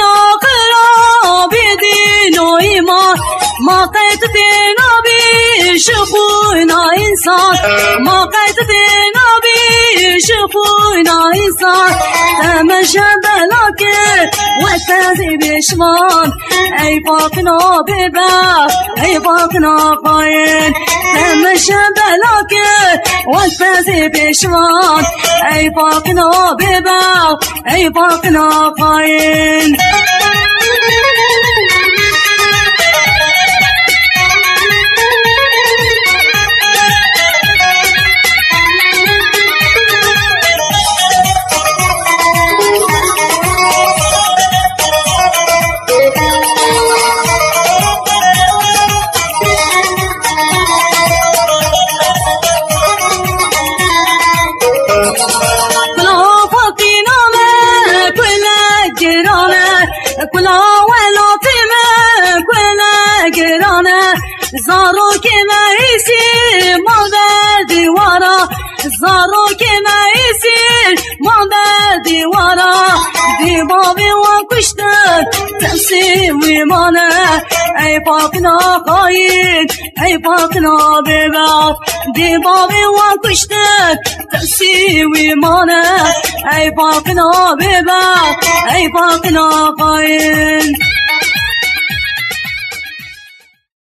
فاقنا خراب دين وإيمان ما قيتنا بشخونا إنسان ما قيتنا بشخونا إنسان تمشى بلاك وتزي بشمان أي فاقنا بباب أي فاقنا قاين تمشى بلاك وتزي بشمان أي فاقنا بباب أي فاقنا قاين زارو که مایسی مادر دیوارا زارو که مایسی مادر دیوارا دیواری و کشتن تمسی ویمانه ای فاقنا قاید ای فاقنا بباب دیواری و کشتن تمسی ویمانه ای فاقنا بباب ای فاقنا قاید